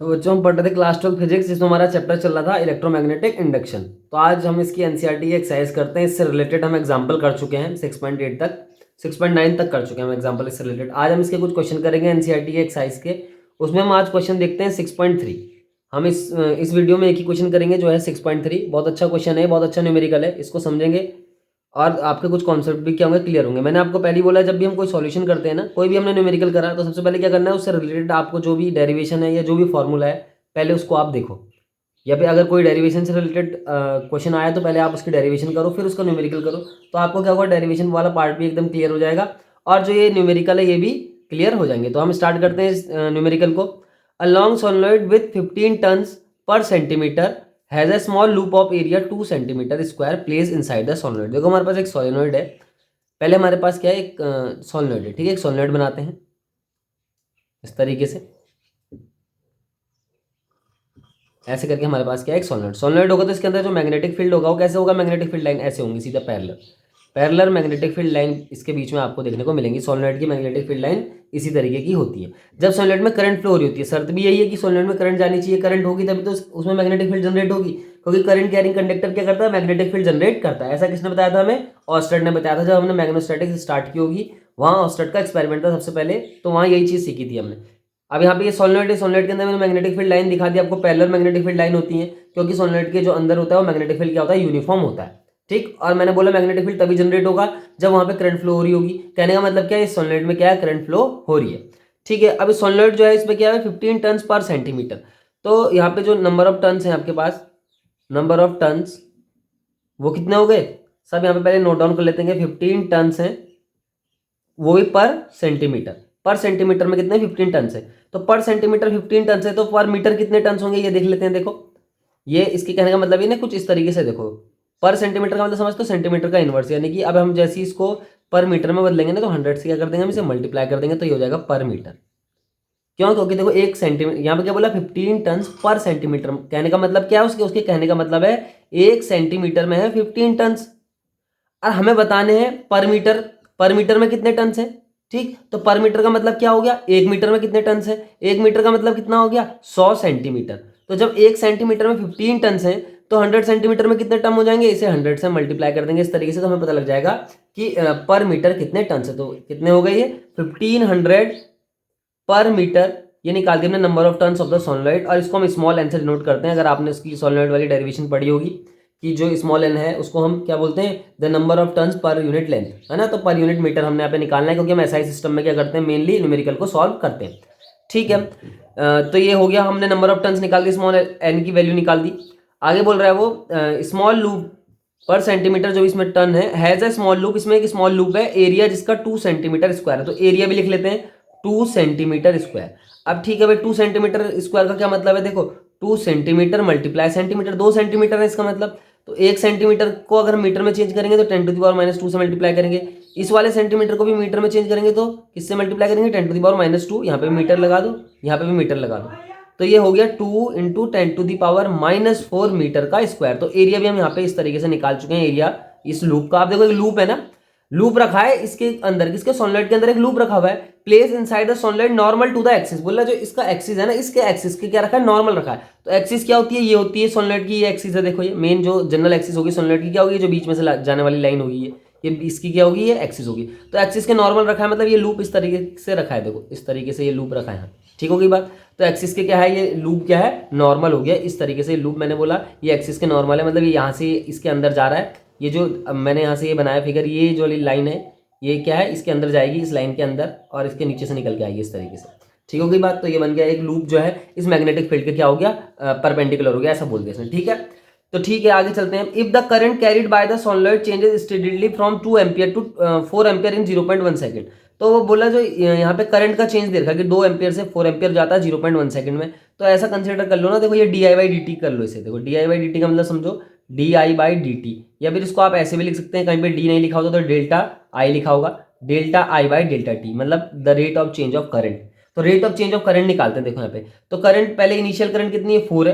तो बच्चों हम पढ़ रहे थे क्लास 12 फिजिक्स, जिसमें हमारा चैप्टर चल रहा था इलेक्ट्रोमैग्नेटिक इंडक्शन। तो आज हम इसकी एनसीईआरटी एक्सरसाइज करते हैं। इससे रिलेटेड हम एग्जांपल कर चुके हैं 6.8 तक, 6.9 तक कर चुके हैं हम एग्जांपल इससे रिलेटेड। आज हम इसके कुछ क्वेश्चन करेंगे एनसीईआरटी के एक्सरसाइज के। उसमें हम आज क्वेश्चन देखते हैं 6.3। हम इस वीडियो में एक ही क्वेश्चन करेंगे जो है 6.3। बहुत अच्छा क्वेश्चन है, बहुत अच्छा न्यूमेरिकल है, इसको समझेंगे और आपके कुछ कॉन्सेप्ट भी क्या होंगे, क्लियर होंगे। मैंने आपको पहले ही बोला, जब भी हम कोई सॉल्यूशन करते हैं ना, कोई भी हमने न्यूमेरिकल करा, तो सबसे पहले क्या करना है, उससे रिलेटेड आपको जो भी डेरिवेशन है या जो भी फॉर्मूला है पहले उसको आप देखो। या फिर अगर कोई डेरिवेशन से रिलेटेड क्वेश्चन आया तो पहले आप उसकी डेरिवेशन करो, फिर उसका न्यूमेरिकल करो। तो आपको क्या होगा, डेरिवेशन वाला पार्ट भी एकदम क्लियर हो जाएगा और जो ये न्यूमेरिकल है ये भी क्लियर हो जाएंगे। तो हम स्टार्ट करते हैं इस न्यूमेरिकल को। A long solenoid with 15 turns per centimetre has a small loop of area 2 centimetre square placed inside the solenoid. देखो हमारे पास एक सोलेनॉइड है। पहले हमारे पास क्या है, एक सोलेनॉइड है, ठीक है। एक सोलेनॉइड बनाते हैं इस तरीके से, ऐसे करके हमारे पास क्या है, एक सोलेनॉइड। सोलेनॉइड होगा तो इसके अंदर जो मैग्नेटिक फील्ड होगा वो कैसे होगा, मैग्नेटिक फील्ड लाइन ऐसे होंगी, सीधा parallel parallel magnetic field line इसके बीच में आपको देखने को मिलेंगी। सोलेनॉइड की मैग्नेटिक फील्ड लाइन इसी तरीके की होती है। जब सोलेनॉइड में करंट फ्लो हो रही होती है, शर्त भी यही है कि सोलेनॉइड में करंट जानी चाहिए। करंट होगी तभी तो उसमें मैग्नेटिक फील्ड जनरेट होगी, क्योंकि करंट कैरिंग कंडक्टर क्या करता है, मैग्नेटिक फील्ड जनरेट करता है। ऐसा किसने बताया था हमें, ऑस्टर्ड ने बताया था। जब हमने मैग्नेटोस्टैटिक्स स्टार्ट की होगी, वहाँ ऑस्टर्ड का एक्सपेरिमेंट था सबसे पहले, तो वहाँ यही चीज़ सीखी थी हमने। अब यहाँ पे ये सोलेनॉइड है, सोलेनॉइड के अंदर मैंने मैग्नेटिक फील्ड लाइन दिखा दी आपको, पैरेलल मैग्नेटिक फील्ड लाइन होती है, क्योंकि सोलेनॉइड के जो अंदर होता है वो मैग्नेटिक फील्ड क्या होता है, यूनिफॉर्म होता है, ठीक। और मैंने बोला मैग्नेटिक फील्ड तभी जनरेट होगा जब वहां पे करंट फ्लो हो रही होगी। कहने का मतलब क्या है, इस सोलेनॉइड में क्या है, करंट फ्लो हो रही है, ठीक है। अब इस सोलेनॉइड जो है इसमें क्या है, 15 टन पर सेंटीमीटर। तो यहाँ पे जो नंबर ऑफ टन्स है आपके पास, नंबर ऑफ टन्स वो कितने हो गए, सब यहाँ पे पहले नोट डाउन कर लेते हैं। 15 टन्स हैं, वो भी पर सेंटीमीटर में कितने, 15 टन है। तो पर सेंटीमीटर 15 टन है, तो पर मीटर कितने टन होंगे ये देख लेते हैं। देखो ये इसके कहने का मतलब ये ना कुछ इस तरीके से, देखो पर सेंटीमीटर का मतलब समझ, तो सेंटीमीटर का इनवर्स, यानी कि अब हम जैसे ही इसको पर मीटर में बदलेंगे ना, तो 100 से क्या कर देंगे, हम इसे मल्टीप्लाई कर देंगे, तो ये हो जाएगा पर मीटर। क्यों, क्योंकि देखो एक सेंटीमीटर, यहाँ पे क्या बोला, 15 टन पर सेंटीमीटर। कहने का मतलब क्या है उसके उसके कहने का मतलब है एक सेंटीमीटर में है 15 टन, और हमें बताने हैं पर मीटर में कितने टन है, ठीक। तो पर मीटर का मतलब क्या हो गया, एक मीटर में कितने टन है, एक मीटर का मतलब कितना हो गया, 100 सेंटीमीटर। तो जब एक सेंटीमीटर में 15 टन है, तो 100 सेंटीमीटर में कितने टन हो जाएंगे, इसे 100 से मल्टीप्लाई कर देंगे इस तरीके से, तो हमें पता लग जाएगा कि पर मीटर कितने टन है। तो कितने हो गए ये, 1500 पर मीटर। ये निकाल दिया हमने number of turns of the solenoid, और इसको हम स्मॉल एन से डिनोट करते हैं। अगर आपने इसकी सोलेनॉइड वाली डेरिवेशन पढ़ी होगी कि जो स्मॉल एन है उसको हम क्या बोलते हैं, the number of turns per unit length, है ना। तो पर यूनिट मीटर हमने यहाँ पे निकालना है, क्योंकि हम एसआई सिस्टम में क्या करते हैं, मेनली न्यूमेरिकल को सॉल्व करते हैं, ठीक है। तो ये हो गया, हमने नंबर ऑफ टर्न्स निकाल दी, स्मॉल एन की वैल्यू निकाल दी। आगे बोल रहा है वो स्मॉल लूप पर सेंटीमीटर, जो इसमें टन है, हैज अ स्मॉल लूप, इसमें एक स्मॉल लूप है, एरिया जिसका 2 सेंटीमीटर स्क्वायर है। तो एरिया भी लिख लेते हैं 2 सेंटीमीटर स्क्वायर। अब ठीक है भाई, 2 सेंटीमीटर स्क्वायर का क्या मतलब है, देखो 2 सेंटीमीटर मल्टीप्लाई सेंटीमीटर, 2 सेंटीमीटर है इसका मतलब। तो 1 सेंटीमीटर को अगर मीटर में चेंज करेंगे तो 10⁻⁻2 से मल्टीप्लाई करेंगे। इस वाले सेंटीमीटर को भी मीटर में चेंज करेंगे तो किससे मल्टीप्लाई करेंगे, 10⁻²। यहाँ पे भी मीटर लगा दो, यहाँ पे भी मीटर लगा दो, तो ये हो गया 2 इंटू 10⁻⁻4 मीटर का स्क्वायर। तो एरिया भी हम यहाँ पे इस तरीके से निकाल चुके हैं, एरिया इस लूप का। आप देखो एक लूप है ना, लूप रखा है इसके अंदर, किसके, सोलेनॉइड के अंदर एक लूप रखा हुआ है। Place inside the solenoid normal to the axis, बोला जो इसका एक्सिस है ना, इसके एक्सिस के क्या रखा है, नॉर्मल रखा है। तो एक्सिस क्या होती है, ये होती है सोलेनॉइड की, ये एक्सिस है। देखो ये मेन जो जनरल एक्सिस होगी सोलेनॉइड की क्या होगी, जो बीच में से जाने वाली लाइन होगी, ये इसकी क्या होगी, ये एक्सिस होगी। तो एक्सिस के नॉर्मल रखा है, मतलब ये लूप इस तरीके से रखा है, देखो इस तरीके से ये लूप रखा है यहाँ, ठीक होगी बात। तो एक्सिस के क्या है, ये लूप क्या है, नॉर्मल हो गया इस तरीके से। लूप मैंने बोला ये एक्सिस के नॉर्मल है, मतलब ये यहाँ से इसके अंदर जा रहा है। ये जो मैंने यहाँ से ये बनाया फिगर, ये जो लाइन है ये क्या है, इसके अंदर जाएगी, इस लाइन के अंदर, और इसके नीचे से निकल के आएगी इस तरीके से, ठीक हो गई बात। तो ये बन गया एक लूप जो है इस मैग्नेटिक फील्ड के क्या हो गया, परपेंडिकुलर हो गया, ऐसा बोल दिया इसने, ठीक है। तो ठीक है आगे चलते हैं। If the current carried by the solenoid changes steadily from 2 ampere to 4 ampere in 0.1 second. तो वो बोला जो यहाँ पे करंट का चेंज दे रखा कि 2 एम्पियर से 4 एम्पियर जाता है 0.1 सेकंड में। तो ऐसा कंसिडर कर लो ना, देखो ये डी/dt कर लो इसे। देखो डी/dt का मतलब समझो di/dt, या फिर इसको आप ऐसे भी लिख सकते हैं, कहीं पे डी नहीं लिखा होता तो डेल्टा आई लिखा होगा, डेल्टा I/ΔT, मतलब the rate of change of current. तो rate of change of current निकालते हैं, देखो यहाँ पे। तो करंट पहले इनिशियल करंट कितनी है, 4 है,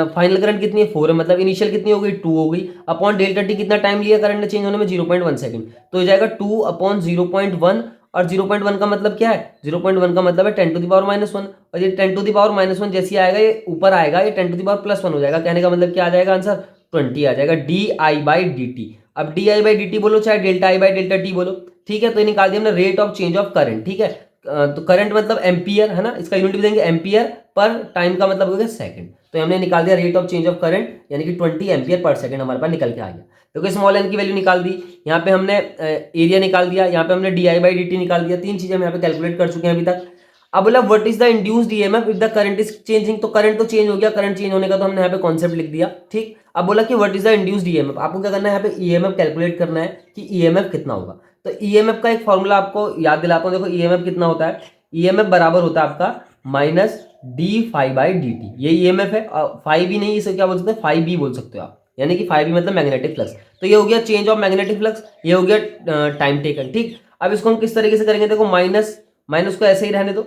फाइनल करंट कितनी है, 4 है, मतलब इनिशियल कितनी हो गई, 2 हो गई, अपॉन ΔT कितना टाइम लिया करंट ने चेंज होने में, 0.1 सेकंड। तो हो जाएगा 2/0.1 और 0.1 का मतलब क्या है, 0.1 का मतलब है 10⁻⁻1, और ये 10⁻⁻1 जैसे आएगा ये ऊपर आएगा, ये 10⁻+1 हो जाएगा। कहने का मतलब क्या आ जाएगा आंसर, 20 आ जाएगा, di/dt। अब di/dt बोलो चाहे डेल्टा I/Δt बोलो, ठीक है। तो ये निकाल दिया हमने rate of change of current, ठीक है। तो करंट मतलब एम्पियर है ना, इसका यूनिट भी देंगे एम्पियर पर टाइम का मतलब हो गया सेकंड। तो हमने निकाल दिया rate of change of current यानी कि 20 एम्पियर पर सेकंड हमारे पास निकल के आ गया। तो स्मॉल एन की वैल्यू निकाल दी, यहाँ पे हमने एरिया निकाल दिया, यहाँ पे हमने di/dt निकाल दिया, तीन चीजें हम यहाँ पे कैलकुलेट कर चुके हैं अभी तक। अब बोला what is the induced EMF if the current is changing, तो करंट तो चेंज हो गया, करंट चेंज होने का तो हमने यहाँ पे कॉन्सेप्ट लिख दिया, ठीक। अब बोला कि what is the induced EMF, आपको क्या करना है, यहाँ पे ईएमएफ कैलकुलेट करना है कि ईएमएफ कितना होगा। तो ईएमएफ का एक फॉर्मूला आपको याद दिलाता हूँ, देखो ईएमएफ कितना होता है, ईएमएफ बराबर होता है आपका माइनस d∅/dt, ये ईएमएफ है। फाइव भी नहीं, इसे क्या बोल सकते हैं, 5b बोल सकते हो आप, यानी कि 5b मतलब मैग्नेटिक फ्लक्स। तो ये हो गया चेंज ऑफ मैग्नेटिक फ्लक्स, ये हो गया टाइम टेकन, ठीक। अब इसको हम किस तरीके से करेंगे, देखो माइनस माइनस को ऐसे ही रहने दो,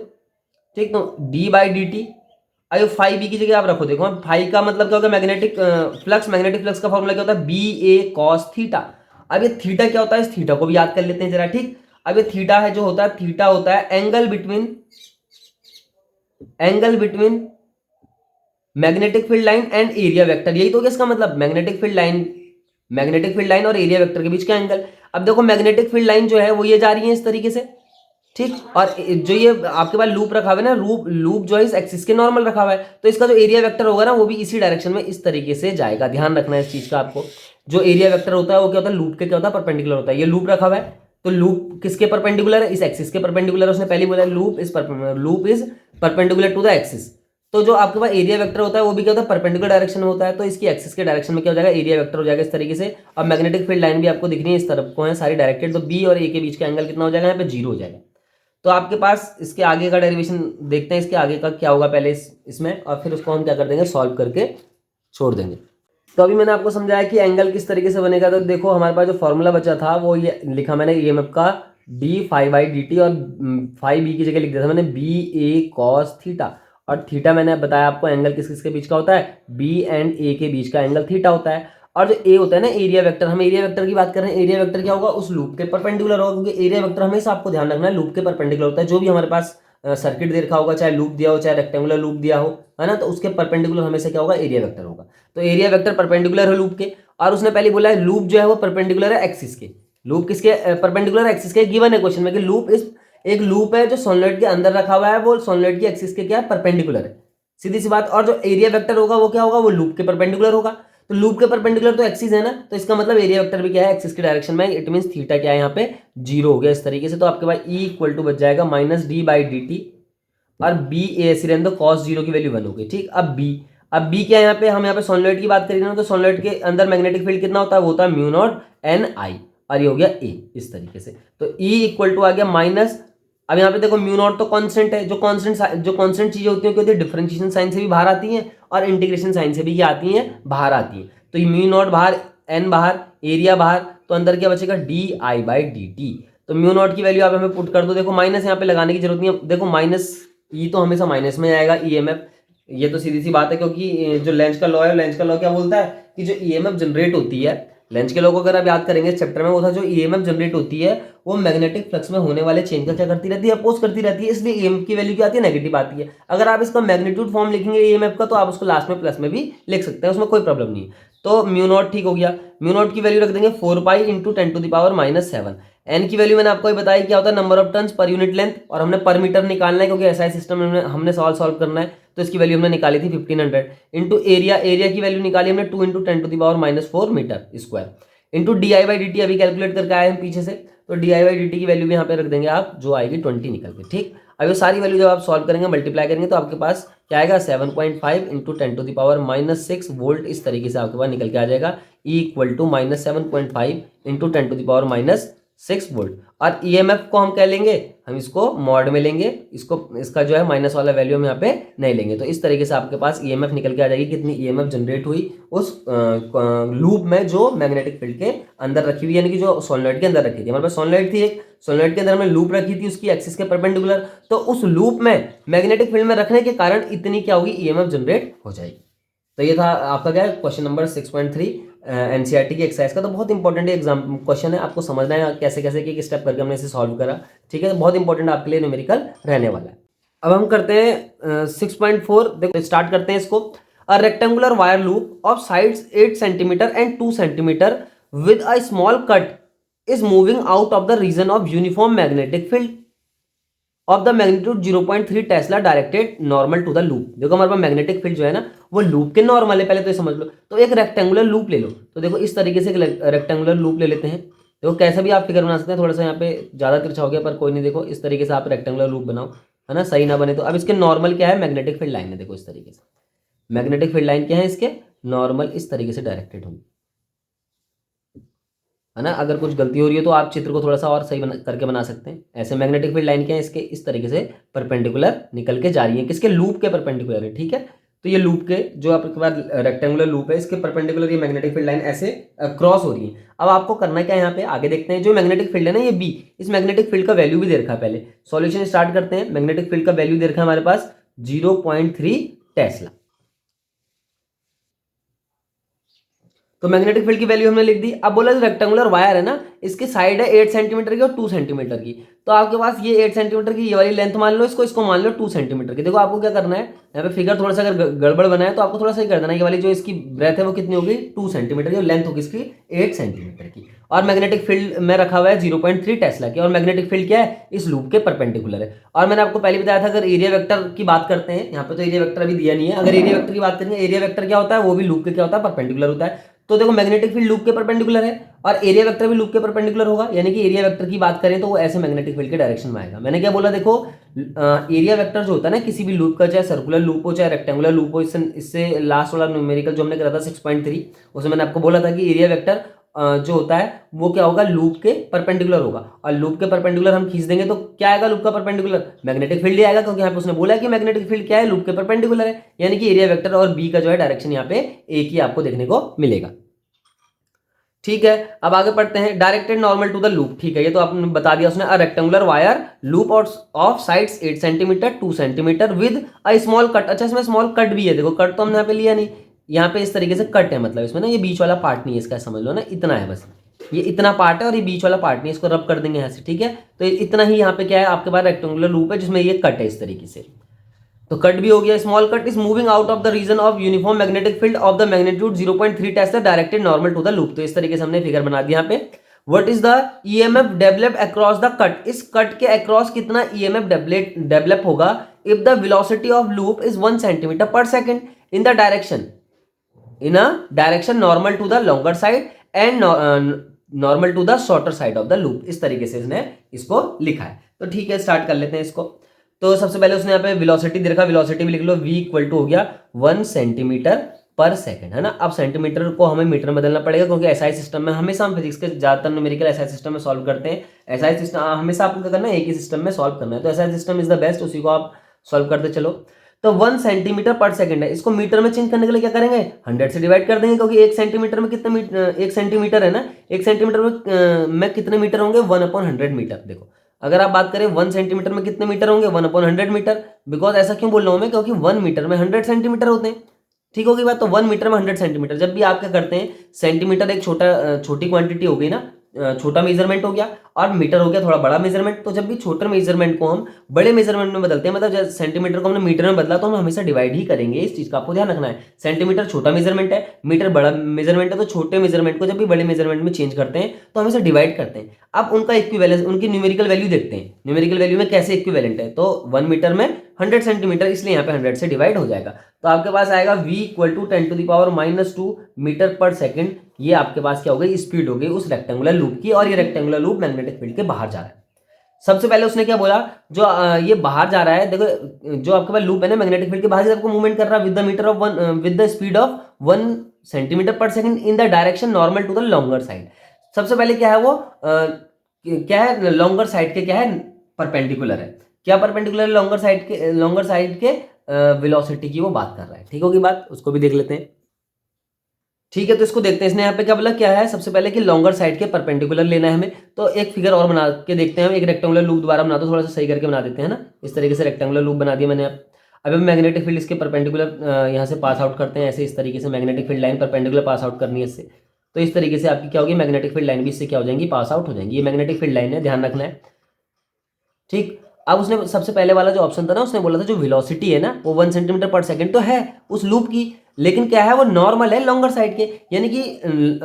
ठीक। तो d/dt, अरे 5b की जगह आप रखो, देखो 5 का मतलब क्या होगा, मैग्नेटिक फ्लक्स, मैग्नेटिक फ्लक्स का फॉर्मूला क्या होता है, BA cos थीटा। अब ये थीटा क्या होता है, इस थीटा को भी याद कर लेते हैं जरा, ठीक। अब ये थीटा है जो होता है, थीटा होता है angle between magnetic field line and area vector, यही तो क्या इसका मतलब, मैग्नेटिक फील्ड लाइन और एरिया वेक्टर के बीच का एंगल। अब देखो मैग्नेटिक फील्ड लाइन जो है वो ये जा रही है इस तरीके से, ठीक। और जो ये आपके पास लूप रखा हुआ है ना, लूप जो है इस एक्सिस के नॉर्मल रखा हुआ है, तो इसका जो एरिया वेक्टर होगा ना वो भी इसी डायरेक्शन में इस तरीके से जाएगा। ध्यान रखना है इस चीज का आपको, जो एरिया वेक्टर होता है वो क्या होता है, लूप के क्या होता है, परपेंडिकुलर होता है। ये लूप रखा हुआ है तो लूप किसके परपेंडिकुलर है, इस एक्सिस के परपेंडिकुलर है। उसने पहले बोला loop is perpendicular to the axis. तो जो आपके पास एरिया वेक्टर होता है वो भी क्या होता है, परपेंडिकुलर डायरेक्शन में होता है, तो इसकी एक्सिस के डायरेक्शन में क्या हो जाएगा, एरिया वेक्टर हो जाएगा इस तरीके से। अब मैग्नेटिक फील्ड लाइन भी आपको दिख रही है इस तरफ को है सारी डायरेक्टेड, तो बी और ए के बीच का एंगल कितना हो जाएगा, यहाँ पे 0 हो जाएगा। तो आपके पास इसके आगे का डेरिवेशन देखते हैं, इसके आगे का क्या होगा पहले इसमें, और फिर उसको हम क्या कर देंगे, सॉल्व करके छोड़ देंगे। तो अभी मैंने आपको समझाया कि एंगल किस तरीके से बनेगा। तो देखो हमारे पास जो फॉर्मूला बचा था वो ये लिखा मैंने ईएमएफ का d∅/dt, और 5b की जगह लिख दिया था मैंने BA cos थीटा, और थीटा मैंने बताया आपको एंगल किस किस के बीच का होता है, B एंड A के बीच का एंगल थीटा होता है। और जो ए होता है ना एरिया वेक्टर, हम एरिया वेक्टर की बात कर रहे हैं, एरिया वेक्टर क्या होगा, उस लूप के परपेंडिकुलर होगा, क्योंकि एरिया वेक्टर हमेशा आपको ध्यान रखना है लूप के परपेंडिकुलर होता है। जो भी हमारे पास सर्किट दे रखा होगा, चाहे लूप दिया हो चाहे रेक्टेंगुलर लूप दिया हो, है ना, तो उसके परपेंडिकुलर हमेशा क्या होगा, एरिया वेक्टर होगा। तो एरिया वेक्टर परपेंडिकुलर है लूप के, और उसने पहले बोला है लूप जो है वो परपेंडिकुलर है एक्सिस के। लूप किसके परपेंडिकुलर, एक्सिस के। गिवन है क्वेश्चन में कि लूप इस एक लूप है जो सोलेनॉइड के अंदर रखा हुआ है, वो सोलेनॉइड की एक्सिस के क्या है, परपेंडिकुलर है, सीधी सी बात। और जो एरिया वेक्टर होगा वो क्या होगा, वो लूप के परपेंडिकुलर होगा। तो लूप के परपेंडिकुलर तो एक्सिस है ना, तो इसका मतलब एरिया वेक्टर भी क्या है, एक्सिस के डायरेक्शन में। इट मींस थीटा क्या है यहाँ पे 0 हो गया इस तरीके से। तो आपके पास E इक्वल टू बच जाएगा -d/dt, और B ए ऐसी रहने दो, cos 0 की वैल्यू 1 हो गई, ठीक। अब B क्या है यहाँ पे, हम यहाँ पे सोलेनॉइड की बात करेंगे ना, तो सोलेनॉइड के अंदर मैग्नेटिक फील्ड कितना होता है, वो होता है μ0 Ni, और ये हो गया A इस तरीके से। तो E इक्वल टू आ गया माइनस, अब यहाँ पे देखो μ0 तो कांस्टेंट है, जो कांस्टेंट चीजें होती हैं क्या होती है, डिफरेंशिएशन साइन से भी बाहर आती हैं और इंटीग्रेशन साइन से भी क्या आती हैं, बाहर आती हैं। तो ये μ0 बाहर, n बाहर, एरिया बाहर, तो अंदर क्या बचेगा, di/dt। तो μ0 की वैल्यू आप हमें पुट कर दो, देखो माइनस यहाँ पे लगाने की जरूरत नहीं है, देखो माइनस ई तो हमेशा माइनस में आएगा ईएमएफ, ये तो सीधी सी बात है, क्योंकि जो लेंज का लॉ है, लेंज का लॉ क्या बोलता है कि जो ईएमएफ जनरेट होती है, लेंज के लॉ को अगर आप याद करेंगे इस चैप्टर में, वो था जो ईएमएफ जनरेट होती है वो मैग्नेटिक फ्लक्स में होने वाले चेंज का क्या करती रहती है, अपोज करती रहती है। इसलिए ईएमएफ की वैल्यू क्या आती है, नेगेटिव आती है। अगर आप इसका मैग्नीट्यूड फॉर्म लिखेंगे ईएमएफ का, तो आप उसको लास्ट में प्लस में भी लिख सकते हैं, उसमें कोई प्रॉब्लम नहीं है। तो μ0 ठीक हो गया, μ0 की वैल्यू रख देंगे 4π × 10⁻⁻7। एन की वैल्यू मैंने आपको बताया क्या होता है, number of turns per unit length, और हमने पर मीटर निकालना है क्योंकि ऐसा सिस्टम में हमने सवाल सॉल्व करना है। तो इसकी वैल्यू हमने निकाली थी 1500 इंटू एरिया की वैल्यू निकाली हमने 2 × 10⁻⁻4 मीटर स्क्वायर इंटू di/dt अभी कैलकुलेट करके आए हम पीछे से। तो di/dt की वैल्यू भी यहाँ पे रख देंगे आप, जो आएगी 20 निकल के, ठीक। अब ये सारी वैल्यू जब आप सॉल्व करेंगे, मल्टीप्लाई करेंगे, तो आपके पास क्या आएगा, 7.5 × 10⁻⁻6 वोल्ट इस तरीके से आपके पास निकल के आ जाएगा। E equal to -7.5 × 10⁻6 volt. और ईएमएफ को हम क्या लेंगे, हम इसको मॉड में लेंगे, इसका जो है माइनस वाला वैल्यू हम यहाँ पे नहीं लेंगे। तो इस तरीके से आपके पास ईएमएफ निकल के आ जाएगी, कितनी ईएमएफ जनरेट हुई उस लूप में जो मैग्नेटिक फील्ड के अंदर रखी हुई, यानी कि जो सोलेनॉइड के अंदर रखी थी। हमारे पास सोलेनॉइड थी एक, सोलेनॉइड के अंदर हमने लूप रखी थी उसकी एक्सिस के परपेंडिकुलर, तो उस लूप में मैग्नेटिक फील्ड में रखने के कारण इतनी क्या होगी, ईएमएफ जनरेट हो जाएगी। तो ये था आपका क्या है, क्वेश्चन नंबर 6.3 एनसीईआरटी की एक्सरसाइज का, तो बहुत इंपॉर्टेंट एग्जाम क्वेश्चन है, आपको समझना है कैसे कैसे एक स्टेप करके हमने इसे सॉल्व करा। ठीक है, बहुत इंपॉर्टेंट आपके लिए न्यूमेरिकल रहने वाला है। अब हम करते हैं 6.4, देखो स्टार्ट करते हैं इसको। A rectangular wire loop of sides 8 centimetre and 2 centimetre with a small cut is moving out of the region of uniform magnetic field of the magnitude 0.3 tesla directed normal to the loop. देखो हमारे पास magnetic field जो है ना वो loop के normal है, पहले तो ये समझ लो। तो एक रेक्टेंगुलर लूप ले लो, तो देखो इस तरीके से एक रेक्टेंगुलर लूप ले लेते हैं। देखो कैसा भी आप फिगर बना सकते हैं, थोड़ा सा यहाँ पे ज्यादा तिरछा हो गया पर कोई नहीं, देखो इस तरीके से आप रेक्टेंगुलर लूप बनाओ, है ना, सही ना बने तो। अब इसके नॉर्मल क्या है, मैग्नेटिक फील्ड लाइन है, देखो इस तरीके से मैग्नेटिक फील्ड लाइन क्या है, इसके नॉर्मल इस तरीके से डायरेक्टेड होंगे, है ना। अगर कुछ गलती हो रही है तो आप चित्र को थोड़ा सा और सही करके बना सकते हैं। ऐसे मैग्नेटिक फील्ड लाइन क्या है, इसके इस तरीके से परपेंडिकुलर निकल के जा रही है, किसके, लूप के परपेंडिकुलर है। ठीक है, तो ये लूप के जो आपके पास रेक्टेंगुलर लूप है इसके परपेंडिकुलर ये मैग्नेटिक फील्ड लाइन ऐसे क्रॉस हो रही है। अब आपको करना क्या है, यहाँ पे आगे देखते हैं, जो मैग्नेटिक फील्ड है ना ये बी, इस मैग्नेटिक फील्ड का वैल्यू भी दे रखा है। पहले सॉल्यूशन स्टार्ट करते हैं। मैग्नेटिक फील्ड का वैल्यू दे रखा है हमारे पास 0.3 टेस्ला। तो मैग्नेटिक फील्ड की वैल्यू हमने लिख दी। अब बोला रेक्टेंगुलर वायर है ना, इसकी साइड है 8 सेंटीमीटर की और 2 सेंटीमीटर की। तो आपके पास ये 8 सेंटीमीटर की ये वाली लेंथ मान लो, इसको मान लो 2 सेंटीमीटर की। देखो आपको क्या करना है, यहाँ पे फिगर थोड़ा सा अगर गड़बड़ बना है तो आपको थोड़ा सा ही कर देना है। ये वाली जो इसकी ब्रेथ है वो कितनी होगी, 2 सेंटीमीटर की, और लेंथ होगी इसकी 8 सेंटीमीटर की। और मैग्नेटिक फील्ड में रखा हुआ है 0.3 टेस्ला की, और मैग्नेटिक फील्ड क्या है, इस लूप के परपेंडिकुलर है। और मैंने आपको पहले बताया था, अगर एरिया वेक्टर की बात करते हैं, यहाँ पे तो एरिया वेक्टर अभी दिया नहीं है, अगर एरिया वेक्टर की बात करेंगे, एरिया वेक्टर क्या होता है, वो भी लूप के क्या होता है, परपेंडिकुलर होता है। तो देखो मैग्नेटिक फील्ड लूप के परपेंडिकुलर है और एरिया वेक्टर भी लूप के परपेंडिकुलर होगा, यानी कि एरिया वेक्टर की बात करें तो वो ऐसे मैग्नेटिक फील्ड के डायरेक्शन में आएगा। मैंने क्या बोला, देखो एरिया वेक्टर जो होता है ना किसी भी लूप का, चाहे सर्कुलर लूप हो चाहे रेक्टेंगुलर लूप हो, इससे लास्ट वाला न्यूमेरिकल जो हमने करा था 6.3, उसमें मैंने आपको बोला था कि एरिया वेक्टर जो होता है वो क्या होगा, लूप के परपेंडिकुलर होगा। और लूप के परपेंडिकुलर हम खींच देंगे तो क्या आएगा, लूप का परपेंडिकुलर मैग्नेटिक फील्ड ही आएगा, क्योंकि यहाँ पे उसने बोला है कि मैग्नेटिक फील्ड क्या है, लूप के परपेंडिकुलर है। यानी कि एरिया वेक्टर और बी का जो है डायरेक्शन यहाँ पे एक ही आपको देखने को मिलेगा। ठीक है, अब आगे पढ़ते हैं। Directed normal to the loop, ठीक है, ये तो आपने बता दिया उसने। A rectangular wire loop of sides 8 centimetre 2 centimetre with a small cut. अच्छा इसमें स्मॉल कट भी है, देखो कट तो हमने यहाँ पे लिया नहीं, यहाँ पे इस तरीके से कट है, मतलब इसमें ना ये बीच वाला पार्ट नहीं है इसका, समझ लो ना, इतना है बस, ये इतना पार्ट है और ये बीच वाला पार्ट नहीं है, इसको रब कर देंगे यहाँ से। ठीक है, तो इतना ही यहाँ पे क्या है, आपके पास रेक्टेंगुलर लूप है जिसमें ये कट है इस तरीके से। तो कट भी हो गया। Small cut is moving out of the region of uniform magnetic field of the magnitude 0.3 tesla directed normal to the loop. तो इस तरीके से हमने फिगर बना दिया यहाँ पे। What is the EMF develop across the cut, इस कट के अक्रॉस कितना ईएमएफ डेवलप होगा if the velocity of loop is 1 centimetre per second in the direction normal to the longer side and normal to the shorter side of the loop. इस तरीके से इसने इसको लिखा है। तो ठीक है, स्टार्ट कर लेते हैं इसको। तो सबसे पहले उसने यहाँ पे वेलोसिटी दे रखा, वेलोसिटी भी लिख लो, v इक्वल टू हो गया 1 सेंटीमीटर पर सेकंड, है ना। अब सेंटीमीटर को हमें मीटर में बदलना पड़ेगा, क्योंकि एसआई सिस्टम में हमेशा हम फिजिक्स के ज्यादातर न्यूमेरिकल एसआई सिस्टम में सॉल्व करते हैं। एसआई सिस्टम हमेशा आपको क्या करना है, एक ही सिस्टम में सॉल्व करना है, तो SI system is the best, उसी को आप सॉल्व करते चलो। तो 1 सेंटीमीटर पर सेकंड है, इसको मीटर में चेंज करने के लिए क्या करेंगे, 100 से डिवाइड कर देंगे, क्योंकि 1 सेंटीमीटर में कितने 1 सेंटीमीटर है ना, 1 सेंटीमीटर में कितने मीटर होंगे, 1/100 मीटर। देखो अगर आप बात करें 1 सेंटीमीटर में कितने मीटर होंगे, 1/100 मीटर। बिकॉज ऐसा क्यों बोल रहा हूं मैं, क्योंकि 1 मीटर में 100 सेंटीमीटर होते हैं। ठीक होगी बात। तो 1 मीटर में 100 सेंटीमीटर, जब भी आप क्या करते हैं, सेंटीमीटर एक छोटी क्वांटिटी हो गई ना, छोटा मेजरमेंट हो गया, और मीटर हो गया थोड़ा बड़ा मेजरमेंट। तो जब भी छोटे मेजरमेंट को हम बड़े मेजरमेंट में बदलते हैं, मतलब जब सेंटीमीटर को हमने मीटर में बदला तो हम हमेशा डिवाइड ही करेंगे। इस चीज का आपको ध्यान रखना है। सेंटीमीटर छोटा मेजरमेंट है, मीटर बड़ा मेजरमेंट है, तो छोटे मेजरमेंट को जब भी बड़े मेजरमेंट में चेंज करते हैं तो हमेशा डिवाइड करते हैं। अब उनका इक्विवेलेंस, उनकी न्यूमेरिकल वैल्यू देखते हैं, न्यूमेरिकल वैल्यू में कैसे इक्विवेलेंट है। तो 1 मीटर में 100 सेंटीमीटर, इसलिए यहाँ पे 100 से डिवाइड हो जाएगा। तो आपके पास आएगा v इक्वल टू 10⁻⁻2 मीटर पर सेकंड। ये आपके पास क्या हो गई, स्पीड हो गई उस रेक्टेंगुलर लूप की, और ये रेक्टेंगुलर लूप मैग्नेटिक फील्ड के बाहर जा रहा है। सबसे पहले उसने क्या बोला, जो ये बाहर जा रहा है, देखो जो आपके पास लूप है ना मैग्नेटिक फील्ड के बाहर आपको मूवमेंट कर रहा है with the speed of 1 centimetre per second in the direction normal to the longer side. सबसे पहले क्या है वो क्या है, लॉन्गर साइड के क्या है, परपेंडिकुलर है। क्या परपेंडिकुलर, लॉन्गर साइड के वेलोसिटी की वो बात कर रहा है। ठीक होगी बात, उसको भी देख लेते हैं। ठीक है, तो इसको देखते हैं। इसने यहाँ पे क्या बोला, क्या है, सबसे पहले कि लॉन्गर साइड के परपेंडिकुलर लेना है हमें। तो एक फिगर और बना के देखते हैं हम, एक रेक्टेंगुलर लूप दोबारा बना दो, थोड़ा सा सही करके बना देते हैं ना। इस तरीके से रेक्टेंगुलर लूप बना दिया मैंने। अब हम मैग्नेटिक फील्ड इसके परपेंडिकुलर यहाँ से पास आउट करते हैं, ऐसे इस तरीके से magnetic field line perpendicular pass out करनी है इससे। तो इस तरीके से आपकी क्या होगी, मैग्नेटिक फील्ड लाइन भी इससे क्या हो जाएंगी, पास आउट हो जाएंगी। ये मैग्नेटिक फील्ड लाइन है, ध्यान रखना है, ठीक। अब उसने सबसे पहले वाला जो ऑप्शन था ना, उसने बोला था जो वेलोसिटी है ना वो 1 सेंटीमीटर पर सेकंड तो है उस लूप की, लेकिन क्या है वो नॉर्मल है लॉन्गर साइड के, यानी कि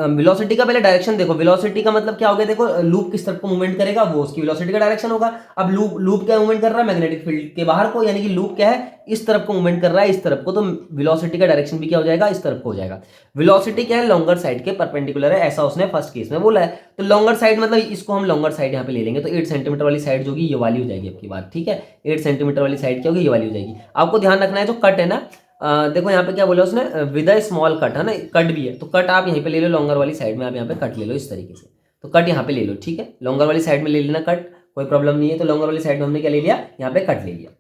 वेलोसिटी का पहले डायरेक्शन देखो। वेलोसिटी का मतलब क्या हो गया, देखो लूप किस तरफ को मूवमेंट करेगा वो उसकी वेलोसिटी का डायरेक्शन होगा। अब लूप क्या मूवमेंट कर रहा है, मैग्नेटिक फील्ड के बाहर को, यानी कि लूप क्या है इस तरफ को मूवमेंट कर रहा है, इस तरफ को, तो वेलोसिटी का डायरेक्शन भी क्या हो जाएगा, इस तरफ को हो जाएगा। वेलोसिटी क्या है, लॉन्गर साइड के परपेंडिकुलर है, ऐसा उसने फर्स्ट केस में बोला है। तो लॉन्गर साइड मतलब इसको हम लॉन्गर साइड यहाँ पे ले लेंगे, तो 8 सेंटीमीटर वाली साइड जो होगी ये वाली हो जाएगी आपकी बात, ठीक है। 8 सेंटीमीटर वाली साइड क्या होगी, ये वाली हो जाएगी। आपको ध्यान रखना है जो कट है ना, देखो यहाँ पे क्या बोला उसने, विद अ स्मॉल कट है ना, कट भी है, तो कट आप यहीं पे ले लो लॉन्गर वाली साइड में, आप यहाँ पे कट ले लो इस तरीके से, तो कट यहाँ पे ले लो, ठीक है। लॉन्गर वाली साइड में ले लेना कट, कोई प्रॉब्लम नहीं है। तो लॉन्गर वाली साइड में हमने क्या ले लिया, यहाँ पे कट ले लिया,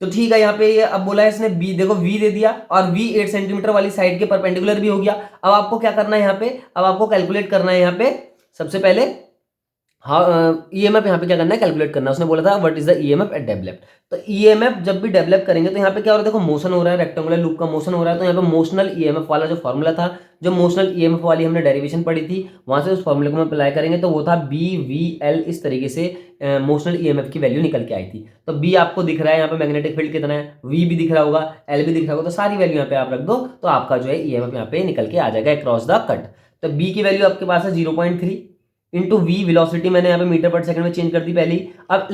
तो ठीक है। यहाँ पे ये अब बोला है इसने बी, देखो वी दे दिया और वी 8 सेंटीमीटर वाली साइड के परपेंडिकुलर भी हो गया। अब आपको क्या करना है यहाँ पे, अब आपको कैलकुलेट करना है यहाँ पे सबसे पहले हाँ ईएमएफ यहाँ पे क्या करना है, कैलकुलेट करना है। उसने बोला था what is the EMF at develop. तो ईएमएफ जब भी डेवलप करेंगे तो यहाँ पे क्या हो रहा है, देखो मोशन हो रहा है, रेक्टेंगुलर लूप का मोशन हो रहा है, तो यहाँ पे मोशनल ईएमएफ वाला जो फॉर्मूला था, जो मोशनल ईएमएफ वाली हमने डेरिवेशन पढ़ी थी, वहां से उस फॉर्मूले को हम अप्लाई करेंगे तो वो था बी वी एल, इस तरीके से मोशनल ईएमएफ की वैल्यू निकल के आई थी। तो बी आपको दिख रहा है यहाँ पे मैग्नेटिक फील्ड कितना है, वी भी दिख रहा होगा, एल भी दिख रहा होगा, तो सारी वैल्यू यहाँ पे आप रख दो तो आपका जो है ईएमएफ यहाँ पे निकल के आ जाएगा अक्रॉस द कट। तो बी की वैल्यू आपके पास है 0.3 इंटू वी, वेलोसिटी मैंने यहाँ पे मीटर पर सेकंड में चेंज कर दी पहले ही। अब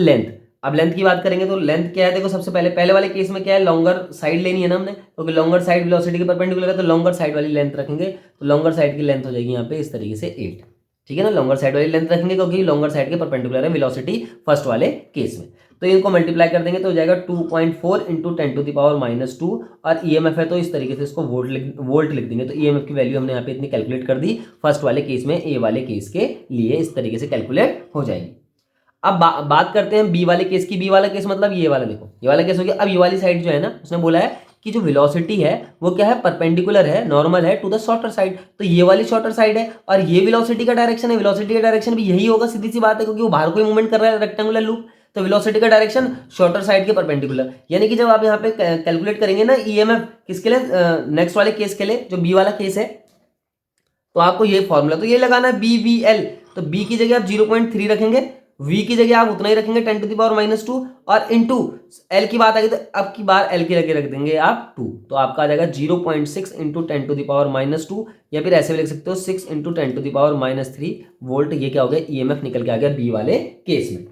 लेंथ की बात करेंगे तो लेंथ क्या है, देखो सबसे पहले वाले केस में क्या है, लॉन्गर साइड लेनी है ना हमने, क्योंकि लॉन्गर साइड वेलोसिटी के परपेंडिकुलर है, तो लॉन्गर साइड वाली लेंथ रखेंगे, तो लॉन्गर साइड की लेंथ हो जाएगी यहाँ पे इस तरीके से 8, ठीक है ना। लॉन्गर साइड वाली लेंथ रखेंगे क्योंकि लॉन्गर साइड के परपेंडिकुलर है वेलोसिटी फर्स्ट वाले केस में। तो इनको मल्टीप्लाई कर देंगे तो हो जाएगा 2.4 इंटू 10⁻⁻2 और ईएमएफ है तो इस तरीके से इसको वोल्ट लिख देंगे। तो ईएमएफ की वैल्यू हमने यहाँ पे इतनी कैलकुलेट कर दी फर्स्ट वाले केस में, ए वाले केस के लिए इस तरीके से कैलकुलेट हो जाएगी। अब बात करते हैं बी वाले केस की। बी वाला केस मतलब ये वाला, देखो ये वाला केस हो गया। अब ये वाली साइड जो है ना, उसने बोला है कि जो वेलोसिटी है वो क्या है, परपेंडिकुलर है, नॉर्मल है टू द शॉर्टर साइड, तो ये वाली शॉर्टर साइड है और ये वेलोसिटी का डायरेक्शन है, वेलोसिटी का डायरेक्शन भी यही होगा, सीधी सी बात है, क्योंकि वो बाहर कोई मूवमेंट कर रहा है रेक्टेंगुलर लूप, तो वेलोसिटी का डायरेक्शन शॉर्टर साइड के परपेंडिकुलर। यानी कि जब आप यहाँ पे कैलकुलेट करेंगे ना ईएमएफ किसके लिए, नेक्स्ट वाले केस के लिए जो बी वाला केस है, तो आपको ये फॉर्मूला तो ये लगाना है बी वी एल। तो बी की जगह आप 0.3 रखेंगे, v की जगह आप उतना ही रखेंगे 10⁻⁻2 और इंटू एल की बात आ गई तो अब की बार एल की लगे रख देंगे आप 2, तो आपका आ जाएगा 0.6 इंटू 10⁻⁻2 या फिर ऐसे भी लिख सकते हो 6 इंटू 10⁻³ वोल्ट। ये क्या हो गया, ईएमएफ निकल के आ गया बी वाले केस में।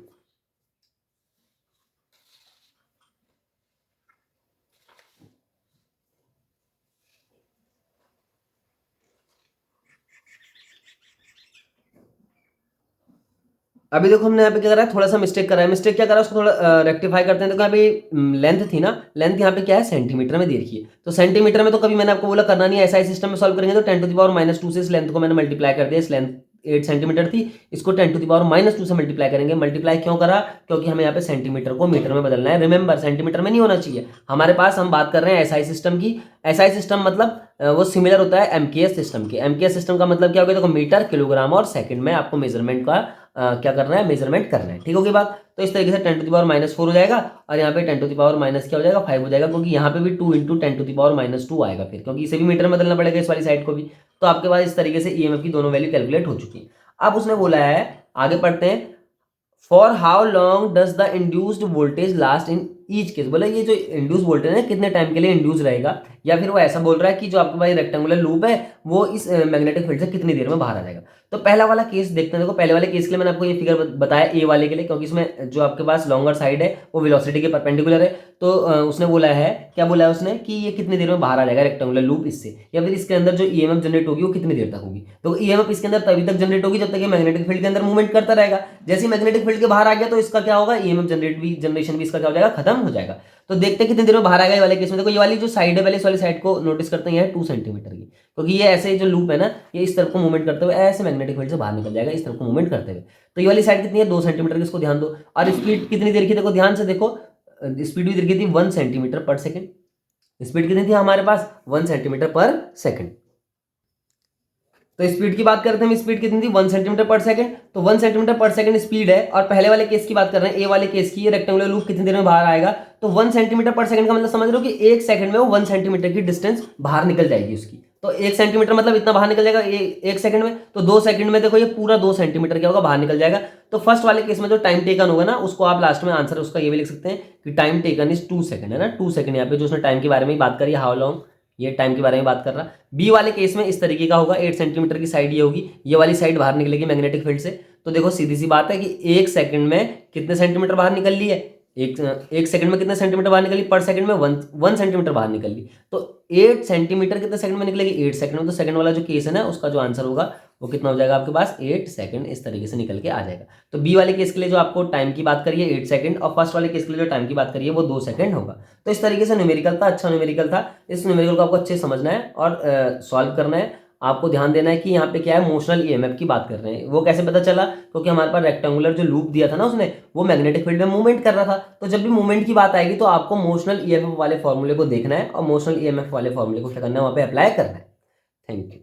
अभी देखो हमने यहाँ पे क्या करा है, थोड़ा सा मिस्टेक करा है। मिस्टेक क्या करा है उसको थोड़ा रेक्टिफाई करते हैं। देखो यहाँ पे लेंथ थी ना, लेंथ यहाँ पे क्या है सेंटीमीटर में दे रखी है, तो सेंटीमीटर में तो कभी मैंने आपको बोला करना नहीं है, ऐसा ही सिस्टम में सॉल्व करेंगे तो 10⁻⁻2 से इस लेंथ को मैंने मल्टीप्लाई कर दिया। इस लेंथ 8 सेंटीमीटर थी, इसको 10⁻⁻2 से मल्टीप्लाई करेंगे। मल्टीप्लाई क्यों करा, क्योंकि हमें यहाँ पे सेंटीमीटर को मीटर में बदलना है। रिमेंबर सेंटीमीटर में नहीं होना चाहिए हमारे पास, हम बात कर रहे हैं एसआई सिस्टम की। एसआई सिस्टम मतलब वो सिमिलर होता है एमकेएस सिस्टम के। एमकेएस सिस्टम का मतलब क्या हो गया, देखो मीटर, किलोग्राम और सेकंड में आपको मेजरमेंट का क्या करना है, मेजरमेंट करना है, ठीक होगी बात। तो इस तरीके से 10⁻⁻4 हो जाएगा और यहाँ पे 10⁻⁻ क्या हो जाएगा 5 हो जाएगा, क्योंकि यहाँ पे भी 2 इंटू 10⁻⁻2 आएगा फिर, क्योंकि इसे भी मीटर में बदलना पड़ेगा इस वाली साइड को भी। तो आपके पास इस तरीके से ईएमएफ की दोनों वैल्यू कैलकुलेट हो चुकी है। अब उसने बोला है, आगे पढ़ते हैं, for how long does the induced voltage last in each case. बोला ये जो इंड्यूस वोल्टेज है कितने टाइम के लिए इंड्यूस रहेगा, या फिर वो ऐसा बोल रहा है कि जो आपके पास रेक्टेंगुलर लूप है वो इस मैग्नेटिक फील्ड से कितनी देर में बाहर आ जाएगा। तो पहला वाला केस देखते हैं। देखो पहले वाले केस के लिए मैंने आपको ये फिगर बताया ए वाले के लिए, क्योंकि इसमें जो आपके पास लॉन्गर साइड है वो वेलोसिटी के परपेंडिकुलर है। तो उसने बोला है, क्या बोला है उसने, कि ये कितनी देर में बाहर आ जाएगा रेक्टेंगुलर लूप इससे, या फिर इसके अंदर जो ईएमएफ जनरेट होगी वो कितनी देर तक होगी। तो ईएमएफ इसके अंदर तभी तक जनरेट होगी जब तक ये मैग्नेटिक फील्ड के अंदर मूवमेंट करता रहेगा। जैसे मैग्नेटिक फील्ड के बाहर आ गया तो इसका क्या होगा, ईएमएफ जनरेशन भी इसका क्या हो जाएगा, खत्म हो जाएगा। तो देखते हैं कितनी देर में बाहर आएगा ये वाले केस में। देखो ये वाली जो साइड है, पहले इस वाली साइड को नोटिस करते हैं, 2 सेंटीमीटर की, क्योंकि ये ऐसे जो लूप है ना ये इस तरफ को मूवमेंट करते हुए ऐसे मैग्नेटिक फील्ड से बाहर निकल जाएगा, इस तरफ को मूवमेंट करते हुए। तो ये वाली साइड कितनी है, 2 सेंटीमीटर की, इसको ध्यान दो। और स्पीड कितनी देर की, देखो ध्यान से देखो, स्पीड भी देर की थी 1 सेंटीमीटर पर सेकेंड। स्पीड कितनी थी हमारे पास, 1 सेंटीमीटर पर सेकेंड। तो स्पीड की बात करते हैं, स्पीड कितनी थी 1 सेंटीमीटर पर सेकंड। तो 1 सेंटीमीटर पर सेकंड स्पीड है, और पहले वाले केस की बात कर रहे हैं, ए वाले केस की, ये रेक्टेंगुलर लूप कितनी देर में बाहर आएगा। तो 1 सेंटीमीटर पर सेकंड का मतलब समझ रहे हो कि 1 सेकंड में वो 1 सेंटीमीटर की डिस्टेंस बाहर निकल जाएगी उसकी। तो 1 सेंटीमीटर मतलब इतना बाहर निकल जाएगा 1 सेकंड में। तो 2 सेकंड में देखो ये पूरा 2 सेंटीमीटर क्या होगा, बाहर निकल जाएगा। तो फर्स्ट वाले केस में जो टाइम टेकन होगा ना, उसको आप लास्ट में आंसर उसका ये भी लिख सकते हैं कि टाइम टेकन इज 2 सेकंड, है ना, 2 सेकंड। यहाँ पे जो उसने टाइम के बारे में बात करी, हाउ लॉन्ग, ये टाइम के बारे में बात कर रहा। बी वाले केस में इस तरीके का होगा, 8 सेंटीमीटर की साइड ये होगी, ये वाली साइड बाहर निकलेगी मैग्नेटिक फील्ड से। तो देखो सीधी सी बात है कि 1 सेकंड में कितने सेंटीमीटर बाहर निकल ली है, एक सेकंड में कितने सेंटीमीटर बाहर निकली, पर सेकंड में 1 सेंटीमीटर बाहर निकल ली। तो 8 सेंटीमीटर कितने सेकंड में निकलेगी, 8 सेकंड में। तो सेकंड वाला जो केस है ना, उसका जो आंसर होगा वो कितना हो जाएगा आपके पास, 8 सेकंड इस तरीके से निकल के आ जाएगा। तो बी वाले केस के लिए जो आपको टाइम की बात करिए 8 सेकंड, और फर्स्ट वाले केस के लिए जो टाइम की बात करिए वो 2 सेकंड होगा। तो इस तरीके से न्यूमेरिकल था, अच्छा न्यूमेरिकल था। इस न्यूमेरिकल को आपको अच्छे समझना है और सॉल्व करना है। आपको ध्यान देना है कि यहाँ पे क्या है, मोशनल ईएमएफ की बात कर रहे हैं। वो कैसे पता चला, क्योंकि हमारे पास रेक्टेंगुलर जो लूप दिया था ना उसने, वो मैग्नेटिक फील्ड में मूवमेंट कर रहा था। तो जब भी मूवमेंट की बात आएगी तो आपको मोशनल ईएमएफ वाले फॉर्मूले को देखना है और मोशनल ईएमएफ वाले फॉर्मूले को क्या करना है, वहां पे अप्लाई करना है। Thank you.